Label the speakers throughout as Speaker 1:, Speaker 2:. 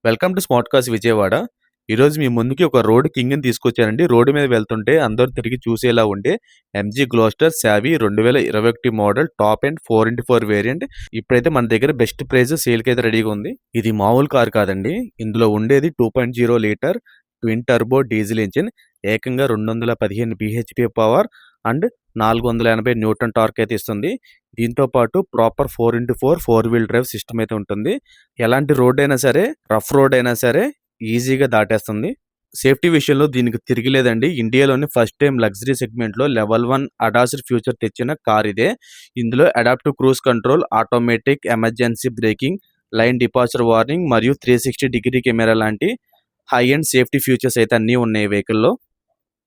Speaker 1: Welcome to smart cars Vijayawada. ఈరోజు మీ ముందుకి ఒక రోడ్ కింగ్‌ని తీసుకొచ్చానండి. రోడ్డు మీద వెళ్తుంటే అందరూ తిరిగి చూసేలా ఉండే ఎంజీ గ్లోస్టర్ సావి 2021 model top end 4x4 variant. ఇప్పుడైతే మన దగ్గర బెస్ట్ ప్రైస్ సేల్‌కైతే రెడీగా ఉంది. ఇది మామూలు కార్ కాదండి. ఇందులో ఉండేది 2.0 litre twin turbo diesel engine, ఏకంగా 215 బీహెచ్‌పీ పవర్ అండ్ 480 న్యూటన్ టార్క్ అయితే ఇస్తుంది. దీంతో పాటు proper 4x4 wheel drive system అయితే ఉంటుంది. ఎలాంటి రోడ్ అయినా సరే, రఫ్ రోడ్ అయినా సరే ఈజీగా దాటేస్తుంది. సేఫ్టీ విషయంలో దీనికి తిరిగిలేదండి. ఇండియాలోని ఫస్ట్ టైం లగ్జరీ సెగ్మెంట్లో లెవెల్ 1 అడాస్డ్ ఫ్యూచర్ తెచ్చిన కార్ ఇదే. ఇందులో adaptive cruise control, automatic emergency breaking, line departure warning మరియు 360 డిగ్రీ కెమెరా లాంటి హై అండ్ సేఫ్టీ ఫీచర్స్ అయితే అన్నీ ఉన్నాయి వెహికల్లో.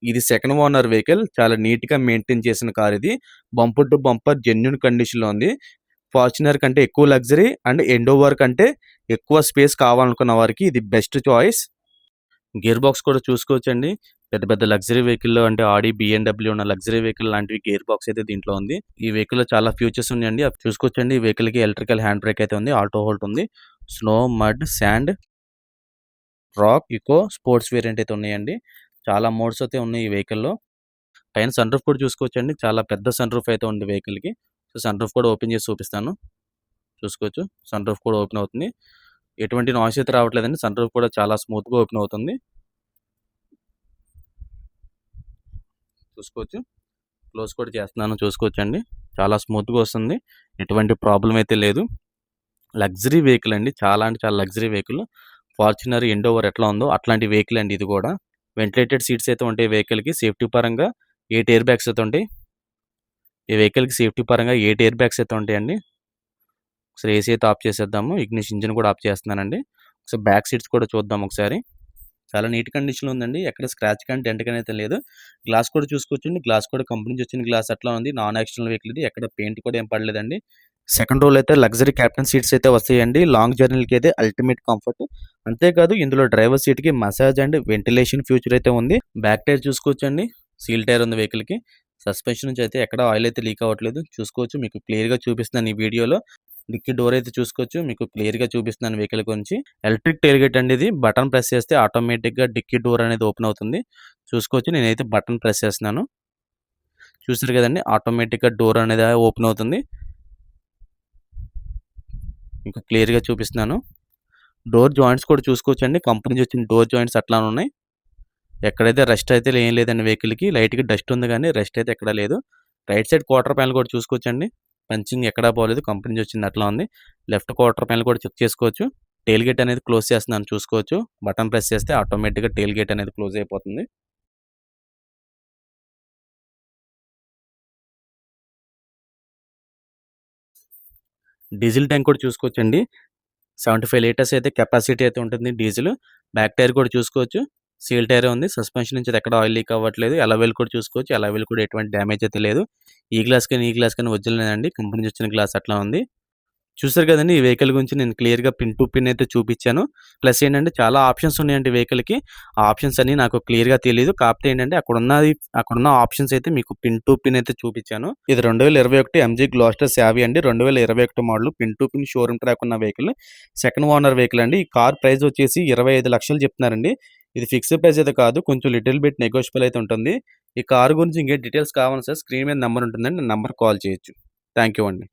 Speaker 1: ఇది సెకండ్ ఓనర్ వెహికల్. చాలా నీట్‌గా మెయింటైన్ చేసిన కార్ ఇది. బంపర్ టు బంపర్ జెన్యూన్ కండిషన్‌లో ఉంది. ఫార్చునర్ కంటే ఎక్కువ లగ్జరీ అండ్ ఎండోవర్ కంటే ఎక్కువ స్పేస్ కావాలనుకున్న వారికి ఇది బెస్ట్ చాయిస్. గేర్ బాక్స్ కూడా చూసుకోవచ్చండి. పెద్ద పెద్ద లగ్జరీ వెహికల్‌లో అంటే ఆడి, బిఎండబ్ల్యూ ఉన్న లగ్జరీ వెహికల్ లాంటివి గేర్ బాక్స్ అయితే దీంట్లో ఉంది. ఈ వెహికల్‌లో చాలా ఫీచర్స్ ఉన్నాయండి. అవి చూసుకోవచ్చండి. ఈ వెహికల్‌కి ఎలక్ట్రికల్ హ్యాండ్ బ్రేక్ అయితే ఉంది. ఆటో హోల్డ్ ఉంది. స్నో, మడ్, శాండ్, రాక్, ఇకో, స్పోర్ట్స్ వేరియంట్ అయితే ఉన్నాయండి. చాలా మోడ్స్ అయితే ఉన్నాయి ఈ వెహికల్‌లో. పైన సన్ రూఫ్ కూడా చూసుకోవచ్చండి. చాలా పెద్ద సన్ రూఫ్ అయితే ఉంది వెహికల్‌కి. సో సన్ రూఫ్ కూడా ఓపెన్ చేసి చూపిస్తాను. చూసుకోవచ్చు. సన్ రూఫ్ కూడా ఓపెన్ అవుతుంది. ఎటువంటి నాయిస్ అయితే రావట్లేదండి. సన్ రూఫ్ కూడా చాలా స్మూత్‌గా ఓపెన్ అవుతుంది. చూసుకోవచ్చు. క్లోజ్ కూడా చేస్తున్నాను చూసుకోవచ్చండి. చాలా స్మూత్‌గా వస్తుంది. ఎటువంటి ప్రాబ్లమ్ అయితే లేదు. లగ్జరీ వెహికల్ అండి. చాలా అంటే చాలా లగ్జరీ వెహికల్. ఫార్చునర్ ఎండోవర్ ఎట్లా ఉందో అట్లాంటి వెహికల్ అండి ఇది కూడా. వెంటిలేటెడ్ సీట్స్ అయితే ఉంటాయి వెహికల్‌కి. సేఫ్టీ పరంగా 8 ఎయిర్ బ్యాగ్స్ అయితే ఉంటాయి. ఈ వెహికల్‌కి సేఫ్టీ పరంగా 8 ఎయిర్ బ్యాగ్స్ అయితే ఉంటాయండి. ఒకసారి ఏసీ అయితే ఆఫ్ చేసేద్దాము. ఇగ్నిషన్ ఇంజిన్ కూడా ఆఫ్ చేస్తున్నానండి. ఒకసారి బ్యాక్ సీట్స్ కూడా చూద్దాం ఒకసారి. చాలా నీట్ కండిషన్‌లో ఉందండి. ఎక్కడ స్క్రాచ్ కానీ, డెంట్ కానీ అయితే లేదు. గ్లాస్ కూడా చూసుకోవచ్చండి. గ్లాస్ కూడా కంపెనీ నుంచి వచ్చిన గ్లాస్ అట్లా ఉంది. నాన్ యాక్సిడెంటల్ వెహికల్ ఇది. ఎక్కడ పెయింట్ కూడా ఏం పడలేదండి. సెకండ్ రోలో అయితే లగ్జరీ క్యాప్టెన్ సీట్స్ అయితే వస్తాయండి. లాంగ్ జర్నీలకి అయితే అల్టిమేట్ కంఫర్ట్. అంతేకాదు ఇందులో డ్రైవర్ సీట్‌కి మసాజ్ అండ్ వెంటిలేషన్ ఫ్యూచర్ అయితే ఉంది. బ్యాక్ టైర్ చూసుకోవచ్చండి. సీల్ టైర్ ఉంది వెహికల్‌కి. సస్పెన్షన్ నుంచి అయితే ఎక్కడ ఆయిల్ అయితే లీక్ అవ్వట్లేదు. చూసుకోవచ్చు. మీకు క్లియర్‌గా చూపిస్తున్నాను ఈ వీడియోలో. డిక్కీ డోర్ అయితే చూసుకోవచ్చు. మీకు క్లియర్‌గా చూపిస్తున్నాను వెహికల్ గురించి. ఎలక్ట్రిక్ టెయిల్ గేట్ అండి ఇది. బటన్ ప్రెస్ చేస్తే ఆటోమేటిక్‌గా డిక్కీ డోర్ అనేది ఓపెన్ అవుతుంది. చూసుకోవచ్చు. నేనైతే బటన్ ప్రెస్ చేస్తున్నాను. చూసారు కదండీ! ఆటోమేటిక్‌గా డోర్ అనేది ఓపెన్ అవుతుంది. మీకు క్లియర్‌గా చూపిస్తున్నాను. డోర్ జాయింట్స్ కూడా చూసుకోవచ్చండి. కంపెనీ నుంచి వచ్చిన డోర్ జాయింట్స్ అట్లానే ఉన్నాయి. ఎక్కడైతే రస్ట్ అయితే ఏం లేదండి వెహికల్‌కి. లైట్‌గా డస్ట్ ఉంది కానీ రెస్ట్ అయితే ఎక్కడా లేదు. రైట్ సైడ్ క్వార్టర్ ప్యానెల్ కూడా చూసుకోవచ్చండి. పంచింగ్ ఎక్కడా పోలేదు. కంపెనీ నుంచి వచ్చింది అట్లా ఉంది. లెఫ్ట్ క్వార్టర్ ప్యానెల్ కూడా చెక్ చేసుకోవచ్చు. టెయిల్ గేట్ అనేది క్లోజ్ చేస్తున్నాను చూసుకోవచ్చు. బటన్ ప్రెస్ చేస్తే ఆటోమేటిక్‌గా టెయిల్ గేట్ అనేది క్లోజ్ అయిపోతుంది. డీజిల్ ట్యాంక్ కూడా చూసుకోవచ్చండి. 75 లీటర్స్ అయితే కెపాసిటీ అయితే ఉంటుంది డీజిల్. బ్యాక్ టైర్ కూడా చూసుకోవచ్చు. సీల్ టైరే ఉంది. సస్పెన్షన్ నుంచి ఎక్కడ ఆయిల్ లీక్ అవ్వట్లేదు. అలవెల్ కూడా చూసుకోవచ్చు. అలవెల్ కూడా ఎటువంటి డ్యామేజ్ అయితే లేదు. ఈ గ్లాస్ కానీ ఒరిజినలేనండి. కంపెనీ నుంచి వచ్చిన గ్లాస్ అట్లా ఉంది. చూసారు కదండీ! ఈ వెహికల్ గురించి నేను క్లియర్‌గా పిన్ టు పిన్ అయితే చూపిచ్చాను. ప్లస్ ఏంటంటే చాలా ఆప్షన్స్ ఉన్నాయండి వెహికల్‌కి. ఆ ఆప్షన్స్ అన్నీ నాకు క్లియర్‌గా తెలీదు. కాకపోతే ఏంటంటే అక్కడున్న ఆప్షన్స్ అయితే మీకు పిన్ టు పిన్ అయితే చూపిచ్చాను. ఇది 2021 ఎంజీ గ్లోస్టర్ సావి అండి. 2021 model pin to pin showroom track ఉన్న వెహికల్. సెకండ్ ఓనర్ వెహికల్ అండి. ఈ కార్ ప్రైస్ వచ్చేసి 25,00,000 చెప్తున్నారండి. ఇది ఫిక్స్డ్ ప్రైస్ అయితే కాదు. కొంచెం లిటిల్ బిట్ నెగోషియబుల్ అయితే ఉంటుంది. ఈ కార్ గురించి ఇంకే డీటెయిల్స్ కావాలన్నా సరే స్క్రీన్ మీద నంబర్ ఉంటుందండి. నంబర్‌కి కాల్ చేయొచ్చు. థాంక్ యూ అండి.